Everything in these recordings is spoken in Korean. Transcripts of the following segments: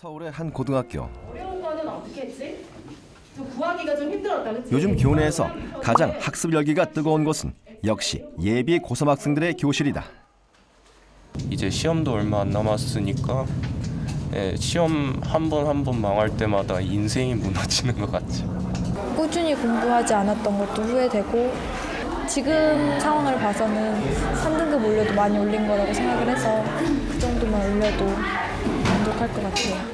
서울의 한 고등학교. 어려운 거는 어떻게 했지? 좀 구하기가 좀 힘들었다, 그치? 요즘 교내에서 가장 학습 열기가 뜨거운 곳은 역시 예비 고3 학생들의 교실이다. 이제 시험도 얼마 안 남았으니까 시험 한 번 망할 때마다 인생이 무너지는 것 같죠. 꾸준히 공부하지 않았던 것도 후회되고 지금 상황을 봐서는 3등급 올려도 많이 올린 거라고 생각을 해서 그 정도만 올려도 만족할 것 같아요.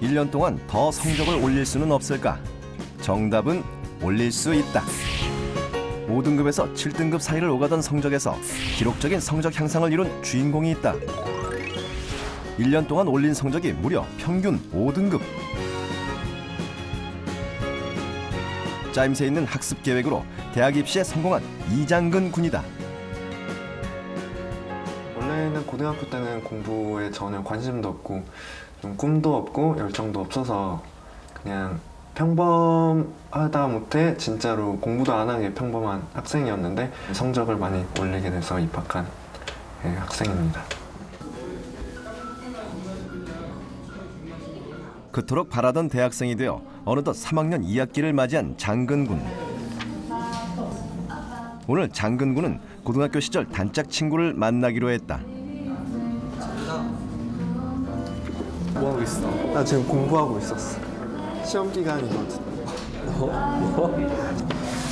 1년 동안 더 성적을 올릴 수는 없을까? 정답은 올릴 수 있다. 5등급에서 7등급 사이를 오가던 성적에서 기록적인 성적 향상을 이룬 주인공이 있다. 1년 동안 올린 성적이 무려 평균 5등급. 짜임새 있는 학습 계획으로 대학 입시에 성공한 이장근 군이다. 원래는 고등학교 때는 공부에 전혀 관심도 없고 좀 꿈도 없고 열정도 없어서 그냥 평범하다 못해 진짜로 공부도 안 하게 평범한 학생이었는데 성적을 많이 올리게 돼서 입학한 학생입니다. 그토록 바라던 대학생이 되어 어느덧 3학년 2학기를 맞이한 장근 군. 오늘 장근 군은 고등학교 시절 단짝 친구를 만나기로 했다. 뭐 하고 있어? 나 지금 공부하고 있었어. 시험 기간이거든.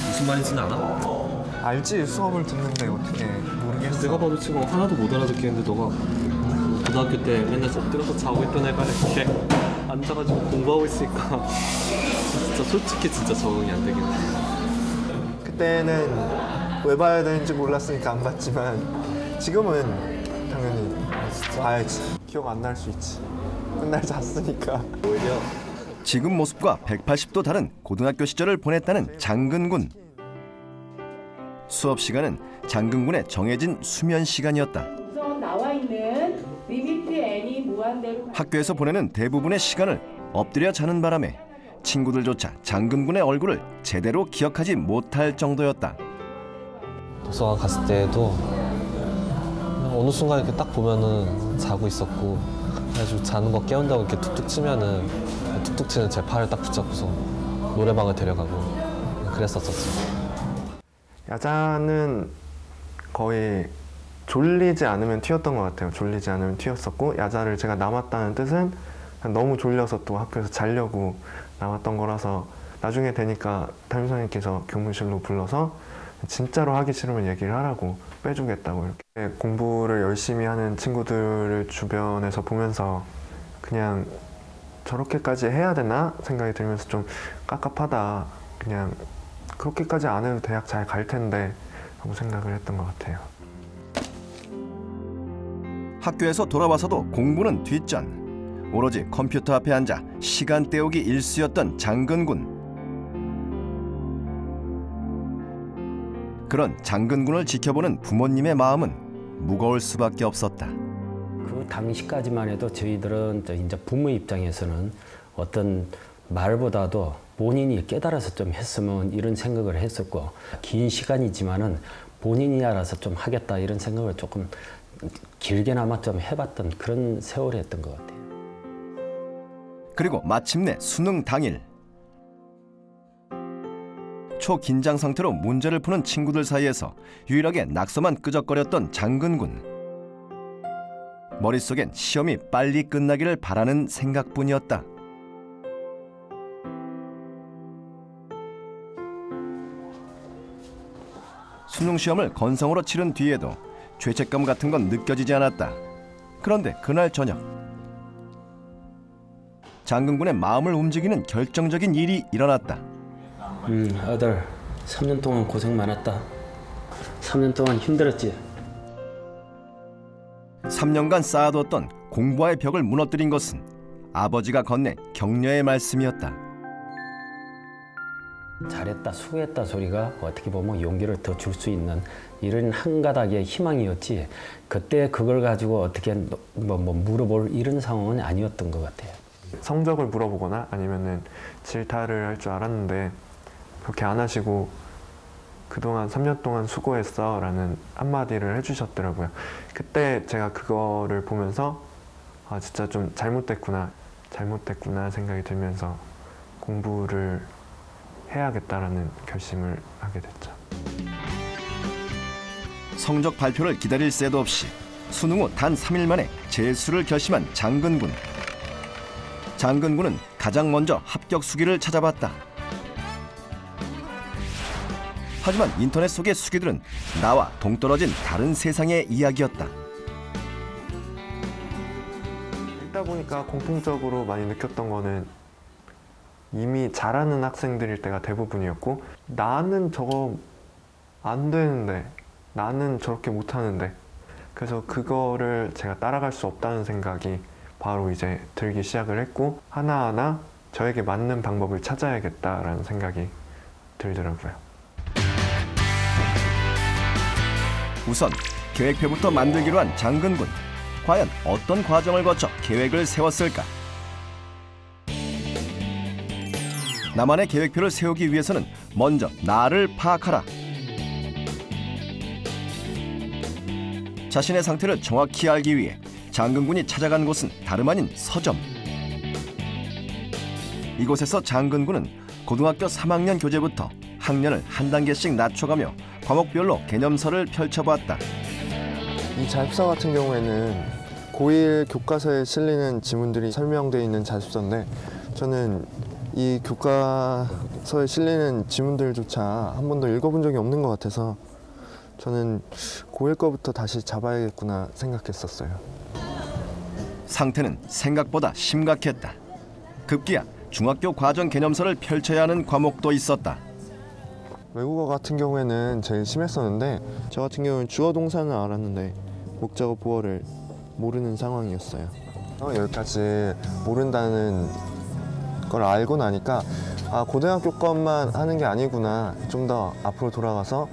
무슨 말인지는 알아? 알지? 수업을 듣는데 어떻게 모르겠어. 내가 봐도 지금 하나도 못 알아듣겠는데 너가 고등학교 때 맨날 엎드려서 자고 있던 애가 이렇게 앉아가지고 공부하고 있으니까 진짜 솔직히 진짜 적응이 안 되겠네. 그때는 왜 봐야 되는지 몰랐으니까 안 봤지만 지금은 당연히 봐야지. 기억 안 날 수 있지. 맨날 잤으니까. 오히려 지금 모습과 180도 다른 고등학교 시절을 보냈다는 장근 군. 수업 시간은 장근 군의 정해진 수면 시간이었다. 우선 나와 있는 리미트 n이 무한대로 학교에서 보내는 대부분의 시간을 엎드려 자는 바람에 친구들조차 장근 군의 얼굴을 제대로 기억하지 못할 정도였다. 도서관 갔을 때에도 어느 순간 이렇게 딱 보면은 자고 있었고 그래가지고 자는 거 깨운다고 이렇게 툭툭 치면은 툭툭 치는 제 팔을 딱 붙잡고서 노래방을 데려가고 그랬었었어. 야자는 거의 졸리지 않으면 튀었던 것 같아요. 졸리지 않으면 튀었었고 야자를 제가 남았다는 뜻은 너무 졸려서 또 학교에서 자려고 남았던 거라서 나중에 되니까 담임선생님께서 교무실로 불러서 진짜로 하기 싫으면 얘기를 하라고 빼주겠다고 이렇게 공부를 열심히 하는 친구들을 주변에서 보면서 그냥 저렇게까지 해야 되나 생각이 들면서 좀 깝깝하다. 그냥 그렇게까지 안 해도 대학 잘 갈 텐데 하고 생각을 했던 것 같아요. 학교에서 돌아와서도 공부는 뒷전. 오로지 컴퓨터 앞에 앉아 시간 때우기 일쑤였던 장근 군. 그런 장근 군을 지켜보는 부모님의 마음은 무거울 수밖에 없었다. 그 당시까지만 해도 저희들은 이제 부모 입장에서는 어떤 말보다도 본인이 깨달아서 좀 했으면 이런 생각을 했었고 긴 시간이지만은 본인이 알아서 좀 하겠다 이런 생각을 조금 길게나마 좀 해봤던 그런 세월이었던 것 같아요. 그리고 마침내 수능 당일. 초긴장 상태로 문제를 푸는 친구들 사이에서 유일하게 낙서만 끄적거렸던 장근 군. 머릿속엔 시험이 빨리 끝나기를 바라는 생각뿐이었다. 수능 시험을 건성으로 치른 뒤에도 죄책감 같은 건 느껴지지 않았다. 그런데 그날 저녁 장근 군의 마음을 움직이는 결정적인 일이 일어났다. 아들 3년 동안 고생 많았다. 3년 동안 힘들었지. 3년간 쌓아뒀던 공부와의 벽을 무너뜨린 것은 아버지가 건넨 격려의 말씀이었다. 잘했다, 수고했다 소리가 어떻게 보면 용기를 더 줄 수 있는 이런 한 가닥의 희망이었지. 그때 그걸 가지고 어떻게 뭐 물어볼 이런 상황은 아니었던 것 같아요. 성적을 물어보거나 아니면은 질타를 할 줄 알았는데 그렇게 안 하시고 그동안 3년 동안 수고했어 라는 한마디를 해주셨더라고요. 그때 제가 그거를 보면서 아, 진짜 좀 잘못됐구나 생각이 들면서 공부를 해야겠다라는 결심을 하게 됐죠. 성적 발표를 기다릴 새도 없이 수능 후 단 3일 만에 재수를 결심한 장근군. 장근군은 가장 먼저 합격 수기를 찾아봤다. 하지만 인터넷 속의 수기들은 나와 동떨어진 다른 세상의 이야기였다. 읽다 보니까 공통적으로 많이 느꼈던 거는 이미 잘하는 학생들일 때가 대부분이었고, 나는 저거 안 되는데, 나는 저렇게 못하는데, 그래서 그거를 제가 따라갈 수 없다는 생각이 바로 이제 들기 시작을 했고, 하나하나 저에게 맞는 방법을 찾아야겠다라는 생각이 들더라고요. 우선 계획표부터 만들기로 한 장근군. 과연 어떤 과정을 거쳐 계획을 세웠을까? 나만의 계획표를 세우기 위해서는 먼저 나를 파악하라. 자신의 상태를 정확히 알기 위해 장근군이 찾아간 곳은 다름 아닌 서점. 이곳에서 장근군은 고등학교 3학년 교재부터 학년을 한 단계씩 낮춰가며 과목별로 개념서를 펼쳐봤다. 이 자습서 같은 경우에는 고1 교과서에 실리는 지문들이 설명되어 있는 자습서인데, 저는 이 교과서에 실리는 지문들조차 한 번도 읽어본 적이 없는 것 같아서 저는 고1 거부터 다시 잡아야겠구나 생각했었어요. 상태는 생각보다 심각했다. 급기야 중학교 과정 개념서를 펼쳐야 하는 과목도 있었다. 외국어 같은 경우에는 제일 심했었는데, 저 같은 경우는 주어 동사는 알았는데 목적어 보어를 모르는 상황이었어요. 여기까지 모른다는 걸 알고 나니까 아, 고등학교 것만 하는 게 아니구나, 좀 더 앞으로 돌아가서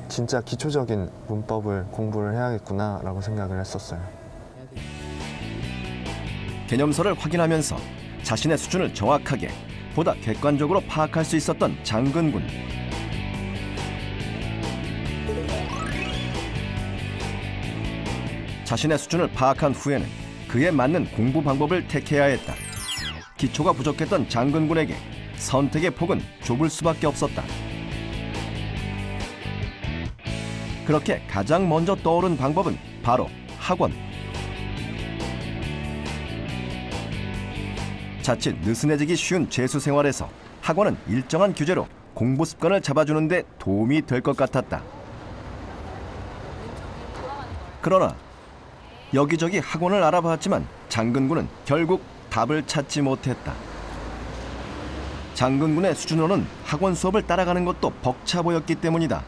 진짜 기초적인 문법을 공부를 해야겠구나 라고 생각을 했었어요. 개념서를 확인하면서 자신의 수준을 정확하게 보다 객관적으로 파악할 수 있었던 장근군. 자신의 수준을 파악한 후에는 그에 맞는 공부 방법을 택해야 했다. 기초가 부족했던 장근군에게 선택의 폭은 좁을 수밖에 없었다. 그렇게 가장 먼저 떠오른 방법은 바로 학원. 자칫 느슨해지기 쉬운 재수 생활에서 학원은 일정한 규제로 공부 습관을 잡아주는 데 도움이 될 것 같았다. 그러나 여기저기 학원을 알아봤지만 장근군은 결국 답을 찾지 못했다. 장근군의 수준으로는 학원 수업을 따라가는 것도 벅차 보였기 때문이다.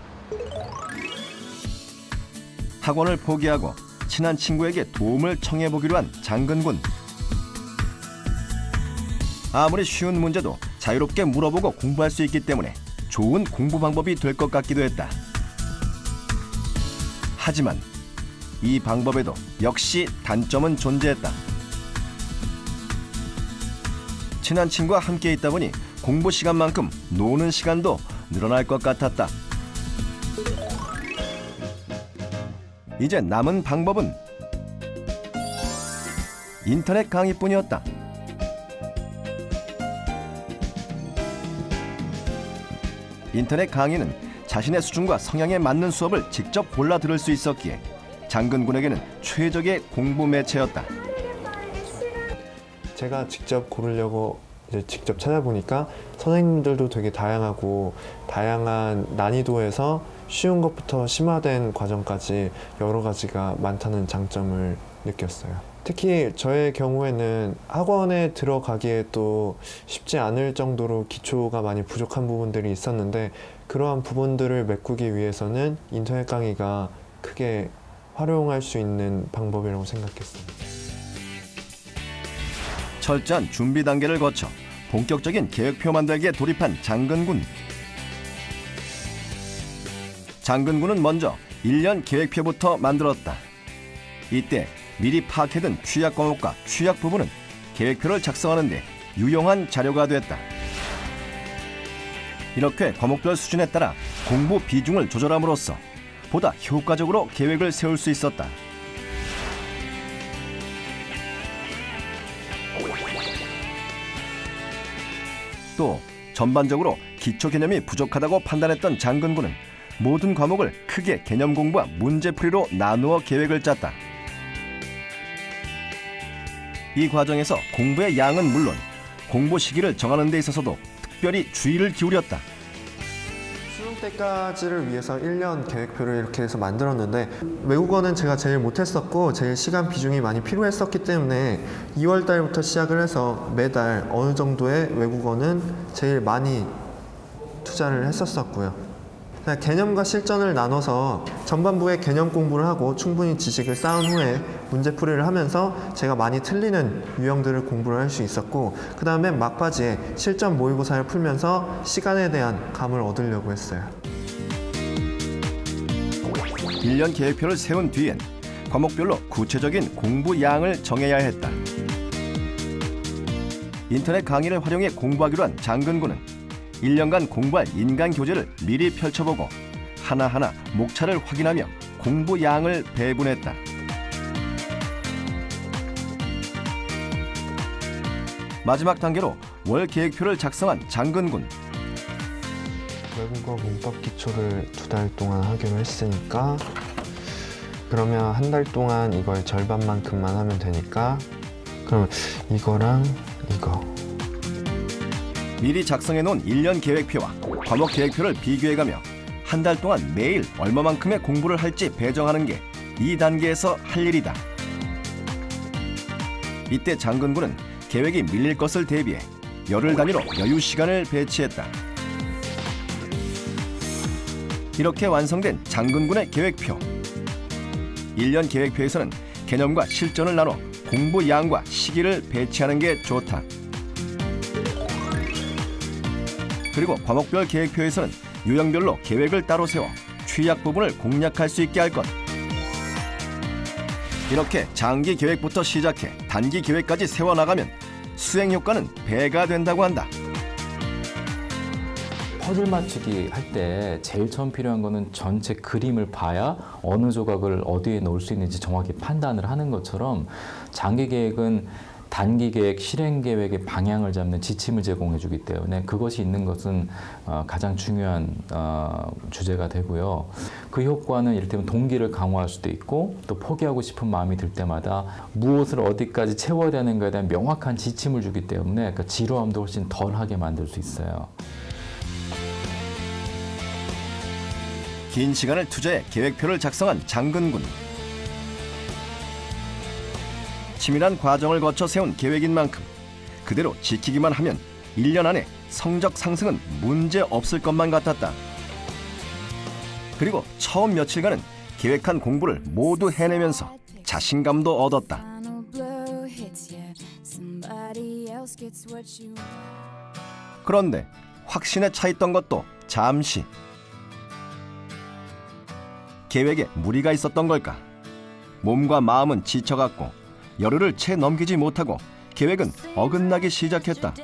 학원을 포기하고 친한 친구에게 도움을 청해보기로 한 장근군. 아무리 쉬운 문제도 자유롭게 물어보고 공부할 수 있기 때문에 좋은 공부 방법이 될 것 같기도 했다. 하지만 이 방법에도 역시 단점은 존재했다. 친한 친구와 함께 있다 보니 공부 시간만큼 노는 시간도 늘어날 것 같았다. 이제 남은 방법은 인터넷 강의뿐이었다. 인터넷 강의는 자신의 수준과 성향에 맞는 수업을 직접 골라 들을 수 있었기에 장근군에게는 최적의 공부 매체였다. 제가 직접 고르려고 이제 직접 찾아보니까 선생님들도 되게 다양하고, 다양한 난이도에서 쉬운 것부터 심화된 과정까지 여러 가지가 많다는 장점을 느꼈어요. 특히 저의 경우에는 학원에 들어가기에 또 쉽지 않을 정도로 기초가 많이 부족한 부분들이 있었는데, 그러한 부분들을 메꾸기 위해서는 인터넷 강의가 크게 활용할 수 있는 방법이라고 생각했습니다. 철저한 준비 단계를 거쳐 본격적인 계획표 만들기에 돌입한 장근군. 장근군은 먼저 1년 계획표부터 만들었다. 이때 미리 파악해둔 취약 과목과 취약 부분은 계획표를 작성하는 데 유용한 자료가 됐다. 이렇게 과목별 수준에 따라 공부 비중을 조절함으로써 보다 효과적으로 계획을 세울 수 있었다. 또 전반적으로 기초 개념이 부족하다고 판단했던 장근군은 모든 과목을 크게 개념 공부와 문제풀이로 나누어 계획을 짰다. 이 과정에서 공부의 양은 물론 공부 시기를 정하는 데 있어서도 특별히 주의를 기울였다. 수능 때까지를 위해서 1년 계획표를 이렇게 해서 만들었는데 외국어는 제가 제일 못했었고 제일 시간 비중이 많이 필요했었기 때문에 2월 달부터 시작을 해서 매달 어느 정도의 외국어는 제일 많이 투자를 했었고요. 그냥 개념과 실전을 나눠서 전반부에 개념 공부를 하고 충분히 지식을 쌓은 후에 문제풀이를 하면서 제가 많이 틀리는 유형들을 공부를 할 수 있었고, 그 다음에 막바지에 실전 모의고사를 풀면서 시간에 대한 감을 얻으려고 했어요. 1년 계획표를 세운 뒤엔 과목별로 구체적인 공부 양을 정해야 했다. 인터넷 강의를 활용해 공부하기로 한 장근군은 1년간 공부할 인간 교재를 미리 펼쳐보고 하나하나 목차를 확인하며 공부 양을 배분했다. 마지막 단계로 월 계획표를 작성한 장근군. 외국어 문법 기초를 2달 동안 하기로 했으니까 그러면 한 달 동안 이걸 절반만큼만 하면 되니까 그럼 이거랑 이거 미리 작성해놓은 1년 계획표와 과목 계획표를 비교해가며 한 달 동안 매일 얼마만큼의 공부를 할지 배정하는 게 이 단계에서 할 일이다. 이때 장근군은 계획이 밀릴 것을 대비해 열흘 단위로 여유 시간을 배치했다. 이렇게 완성된 장근군의 계획표. 1년 계획표에서는 개념과 실전을 나눠 공부 양과 시기를 배치하는 게 좋다. 그리고 과목별 계획표에서는 유형별로 계획을 따로 세워 취약 부분을 공략할 수 있게 할 것. 이렇게 장기 계획부터 시작해 단기 계획까지 세워나가면 수행 효과는 배가 된다고 한다. 퍼즐 맞추기 할 때 제일 처음 필요한 거는 전체 그림을 봐야 어느 조각을 어디에 넣을 수 있는지 정확히 판단을 하는 것처럼 장기 계획은 단기 계획, 실행 계획의 방향을 잡는 지침을 제공해 주기 때문에 그것이 있는 것은 가장 중요한 주제가 되고요. 그 효과는 이를테면 동기를 강화할 수도 있고 또 포기하고 싶은 마음이 들 때마다 무엇을 어디까지 채워야 되는가에 대한 명확한 지침을 주기 때문에 그러니까 지루함도 훨씬 덜하게 만들 수 있어요. 긴 시간을 투자해 계획표를 작성한 장근군. 치밀한 과정을 거쳐 세운 계획인 만큼 그대로 지키기만 하면 1년 안에 성적 상승은 문제 없을 것만 같았다. 그리고 처음 며칠간은 계획한 공부를 모두 해내면서 자신감도 얻었다. 그런데 확신에 차 있던 것도 잠시. 계획에 무리가 있었던 걸까? 몸과 마음은 지쳐갔고 열흘을 채 넘기지 못하고 계획은 어긋나기 시작했다.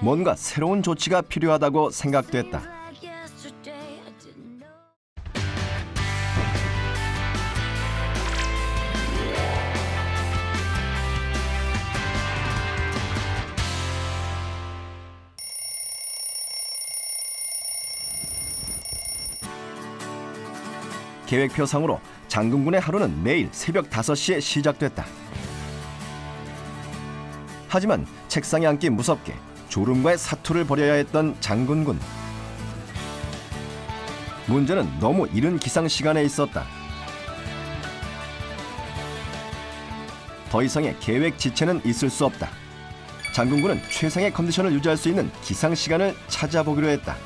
뭔가 새로운 조치가 필요하다고 생각됐다. 계획표상으로 장근군의 하루는 매일 새벽 5시에 시작됐다. 하지만 책상에 앉기 무섭게 졸음과의 사투를 벌여야 했던 장근군. 문제는 너무 이른 기상 시간에 있었다. 더 이상의 계획 지체는 있을 수 없다. 장근군은 최상의 컨디션을 유지할 수 있는 기상 시간을 찾아보기로 했다.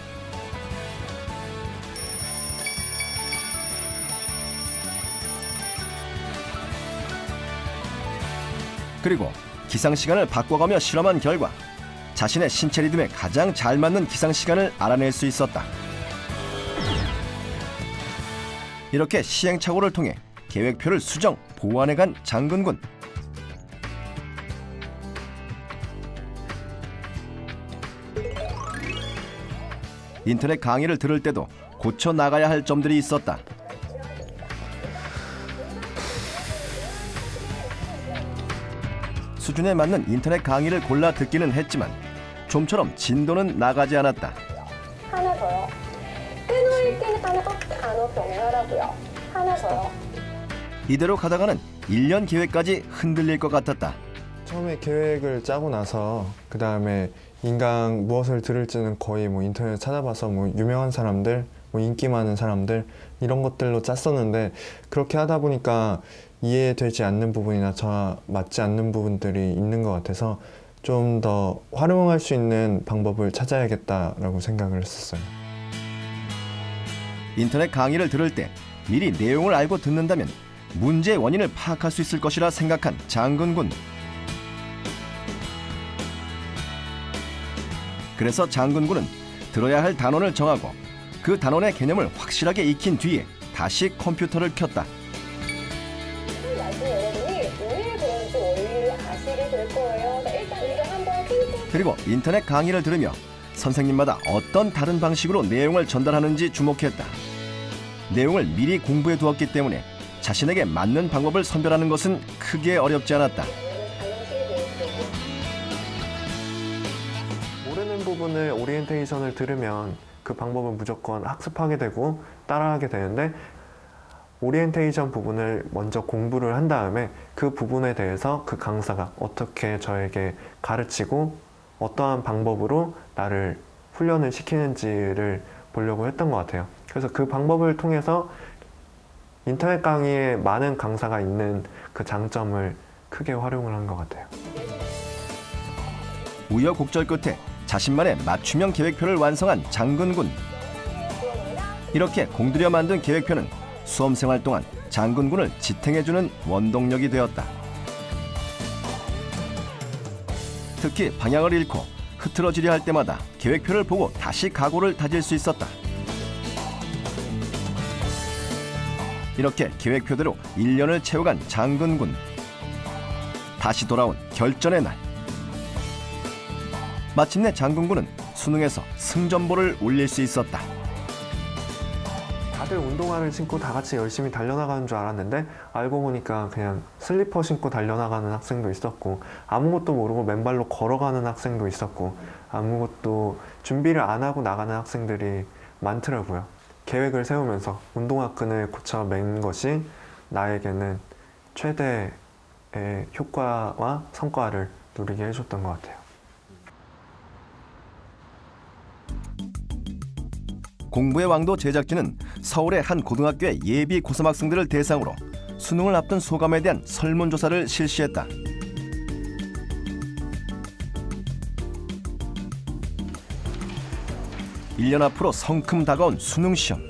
그리고 기상 시간을 바꿔가며 실험한 결과 자신의 신체 리듬에 가장 잘 맞는 기상 시간을 알아낼 수 있었다. 이렇게 시행착오를 통해 계획표를 수정, 보완해간 장근군. 인터넷 강의를 들을 때도 고쳐 나가야 할 점들이 있었다. 수준에 맞는 인터넷 강의를 골라 듣기는 했지만 좀처럼 진도는 나가지 않았다. 하나 더요. 끊어읽기는 간혹 병렬하고요. 하나 더요. 이대로 가다가는 1년 계획까지 흔들릴 것 같았다. 처음에 계획을 짜고 나서 그 다음에 인강 무엇을 들을지는 거의 뭐 인터넷 찾아봐서 뭐 유명한 사람들, 뭐 인기 많은 사람들 이런 것들로 짰었는데 그렇게 하다 보니까 이해되지 않는 부분이나 저와 맞지 않는 부분들이 있는 것 같아서 좀 더 활용할 수 있는 방법을 찾아야겠다라고 생각을 했었어요. 인터넷 강의를 들을 때 미리 내용을 알고 듣는다면 문제의 원인을 파악할 수 있을 것이라 생각한 장근군. 그래서 장근군은 들어야 할 단원을 정하고 그 단원의 개념을 확실하게 익힌 뒤에 다시 컴퓨터를 켰다. 나중에 여러분이 왜 그런지 원리를 아시게 될 거예요. 일단 이거 한번 핑퐁. 그리고 인터넷 강의를 들으며 선생님마다 어떤 다른 방식으로 내용을 전달하는지 주목했다. 내용을 미리 공부해 두었기 때문에 자신에게 맞는 방법을 선별하는 것은 크게 어렵지 않았다. 모르는 부분을 오리엔테이션을 들으면 그 방법을 무조건 학습하게 되고 따라하게 되는데 오리엔테이션 부분을 먼저 공부를 한 다음에 그 부분에 대해서 그 강사가 어떻게 저에게 가르치고 어떠한 방법으로 나를 훈련을 시키는지를 보려고 했던 것 같아요. 그래서 그 방법을 통해서 인터넷 강의에 많은 강사가 있는 그 장점을 크게 활용을 한 것 같아요. 우여곡절 끝에 자신만의 맞춤형 계획표를 완성한 장근군. 이렇게 공들여 만든 계획표는 수험생활 동안 장근군을 지탱해주는 원동력이 되었다. 특히 방향을 잃고 흐트러지려 할 때마다 계획표를 보고 다시 각오를 다질 수 있었다. 이렇게 계획표대로 1년을 채워간 장근군. 다시 돌아온 결전의 날. 마침내 장근군은 수능에서 승전보를 올릴 수 있었다. 다들 운동화를 신고 다 같이 열심히 달려나가는 줄 알았는데 알고 보니까 그냥 슬리퍼 신고 달려나가는 학생도 있었고 아무것도 모르고 맨발로 걸어가는 학생도 있었고 아무것도 준비를 안 하고 나가는 학생들이 많더라고요. 계획을 세우면서 운동화 끈을 고쳐 맨 것이 나에게는 최대의 효과와 성과를 누리게 해줬던 것 같아요. 공부의 왕도 제작진은 서울의 한 고등학교의 예비 고3 학생들을 대상으로 수능을 앞둔 소감에 대한 설문조사를 실시했다. 1년 앞으로 성큼 다가온 수능 시험.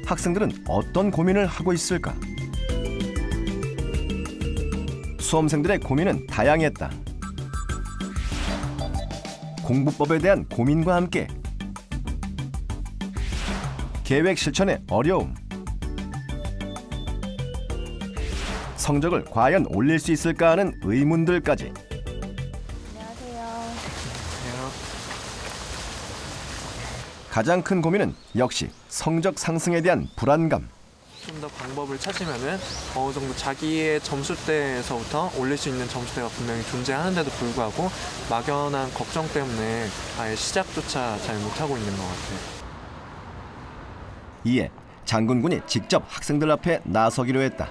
학생들은 어떤 고민을 하고 있을까? 수험생들의 고민은 다양했다. 공부법에 대한 고민과 함께 계획 실천의 어려움, 성적을 과연 올릴 수 있을까 하는 의문들까지. 가장 큰 고민은 역시 성적 상승에 대한 불안감. 좀 더 방법을 찾으면은 어느 정도 자기의 점수대에서부터 올릴 수 있는 점수대가 분명히 존재하는데도 불구하고 막연한 걱정 때문에 아예 시작조차 잘 못하고 있는 것 같아요. 이에 장근군이 직접 학생들 앞에 나서기로 했다.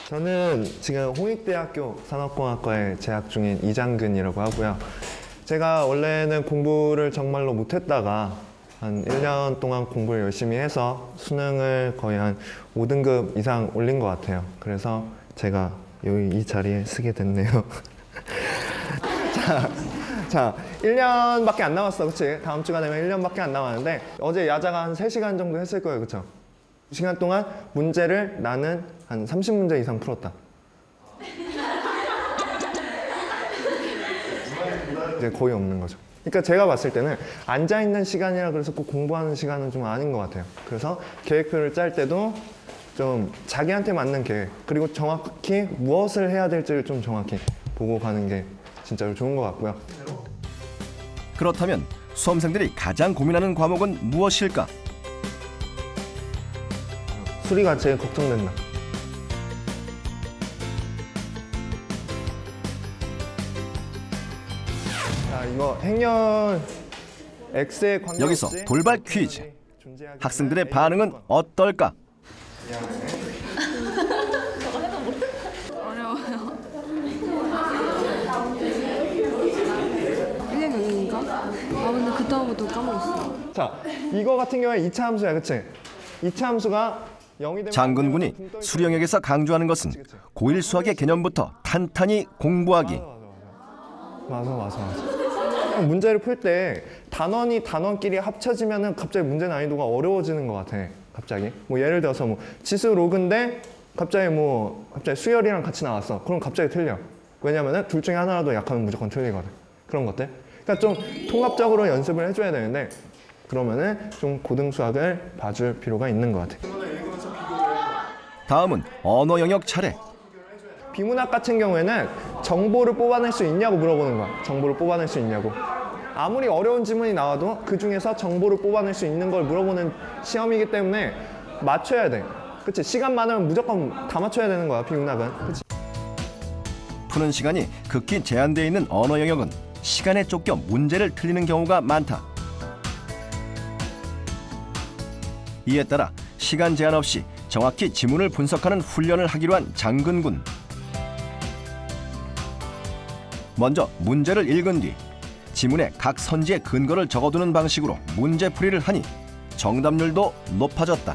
저는 지금 홍익대학교 산업공학과에 재학 중인 이장근이라고 하고요. 제가 원래는 공부를 정말로 못했다가 한 1년 동안 공부를 열심히 해서 수능을 거의 한 5등급 이상 올린 것 같아요. 그래서 제가 여기 이 자리에 쓰게 됐네요. 자, 1년밖에 안 남았어, 그치? 다음 주가 되면 1년밖에 안 남았는데 어제 야자가 한 3시간 정도 했을 거예요, 그쵸? 2시간 동안 문제를 나는 한 30문제 이상 풀었다. 이제 거의 없는 거죠. 그러니까 제가 봤을 때는 앉아있는 시간이라 그래서 꼭 공부하는 시간은 좀 아닌 것 같아요. 그래서 계획표를 짤 때도 좀 자기한테 맞는 계획, 그리고 정확히 무엇을 해야 될지를 좀 정확히 보고 가는 게 진짜로 좋은 것 같고요. 그렇다면 수험생들이 가장 고민하는 과목은 무엇일까? 수리가 제일 걱정된다. 자, 이거 행렬 X에 관계없이 여기서 돌발 퀴즈. 학생들의 반응은 어떨까? 어려워요. 1년 연인인가? 아 근데 그다음부터 까먹었어. 자, 이거 같은 경우에 2차 함수야, 그치? 2차 함수가 0이 되면 장근군이 수령역에서 강조하는 것은 고1 수학의 개념부터 탄탄히 공부하기. 맞아. 그냥 문제를 풀 때 단원이 단원끼리 합쳐지면은 갑자기 문제 난이도가 어려워지는 것 같아. 갑자기 뭐 예를 들어서 뭐 지수 로그인데 갑자기 수열이랑 같이 나왔어. 그럼 갑자기 틀려. 왜냐면은 둘 중에 하나라도 약하면 무조건 틀리거든. 그런 것들. 그러니까 좀 통합적으로 연습을 해줘야 되는데 그러면은 좀 고등 수학을 봐줄 필요가 있는 것 같아. 다음은 언어 영역 차례. 비문학 같은 경우에는 정보를 뽑아낼 수 있냐고 물어보는 거야. 정보를 뽑아낼 수 있냐고. 아무리 어려운 지문이 나와도 그 중에서 정보를 뽑아낼 수 있는 걸 물어보는 시험이기 때문에 맞춰야 돼. 그치? 시간 많으면 무조건 다 맞춰야 되는 거야, 비문학은. 그치? 푸는 시간이 극히 제한되어 있는 언어 영역은 시간에 쫓겨 문제를 틀리는 경우가 많다. 이에 따라 시간 제한 없이 정확히 지문을 분석하는 훈련을 하기로 한 장근군. 먼저 문제를 읽은 뒤 지문에 각 선지의 근거를 적어두는 방식으로 문제풀이를 하니 정답률도 높아졌다.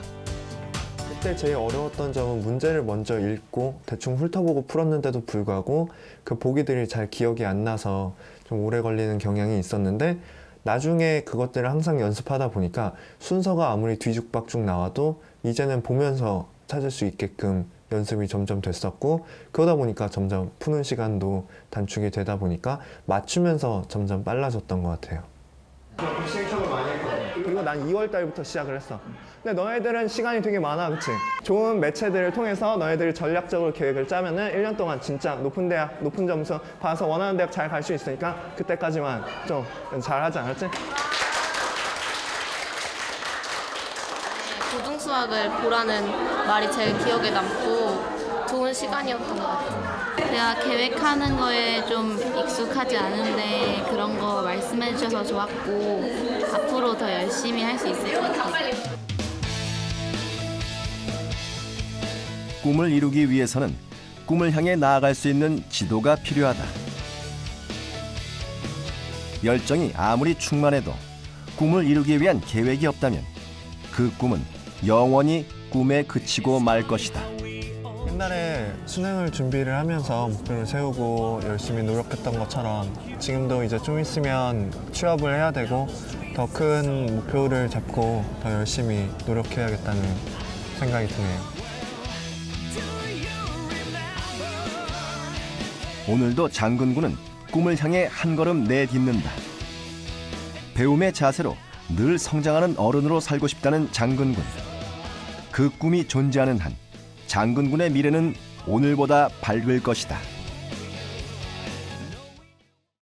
그때 제일 어려웠던 점은 문제를 먼저 읽고 대충 훑어보고 풀었는데도 불구하고 그 보기들이 잘 기억이 안 나서 좀 오래 걸리는 경향이 있었는데 나중에 그것들을 항상 연습하다 보니까 순서가 아무리 뒤죽박죽 나와도 이제는 보면서 찾을 수 있게끔 연습이 점점 됐었고 그러다 보니까 점점 푸는 시간도 단축이 되다 보니까 맞추면서 점점 빨라졌던 것 같아요. 시행착오를 많이 했거든. 그리고 난 2월 달부터 시작을 했어. 근데 너희들은 시간이 되게 많아, 그치? 좋은 매체들을 통해서 너희들이 전략적으로 계획을 짜면은 1년 동안 진짜 높은 대학, 높은 점수 받아서 원하는 대학 잘 갈 수 있으니까 그때까지만 좀 잘하지 않았지? 고등 수학을 보라는 말이 제일 기억에 남고 좋은 시간이었던 것 같아요. 내가 계획하는 거에 좀 익숙하지 않은데 그런 거 말씀해 주셔서 좋았고 앞으로 더 열심히 할 수 있을 것 같아요. 꿈을 이루기 위해서는 꿈을 향해 나아갈 수 있는 지도가 필요하다. 열정이 아무리 충만해도 꿈을 이루기 위한 계획이 없다면 그 꿈은 영원히 꿈에 그치고 말 것이다. 옛날에 수능을 준비를 하면서 목표를 세우고 열심히 노력했던 것처럼 지금도 이제 좀 있으면 취업을 해야 되고 더 큰 목표를 잡고 더 열심히 노력해야겠다는 생각이 드네요. 오늘도 장근군은 꿈을 향해 한 걸음 내딛는다. 배움의 자세로 늘 성장하는 어른으로 살고 싶다는 장근군. 그 꿈이 존재하는 한 장근군의 미래는 오늘보다 밝을 것이다.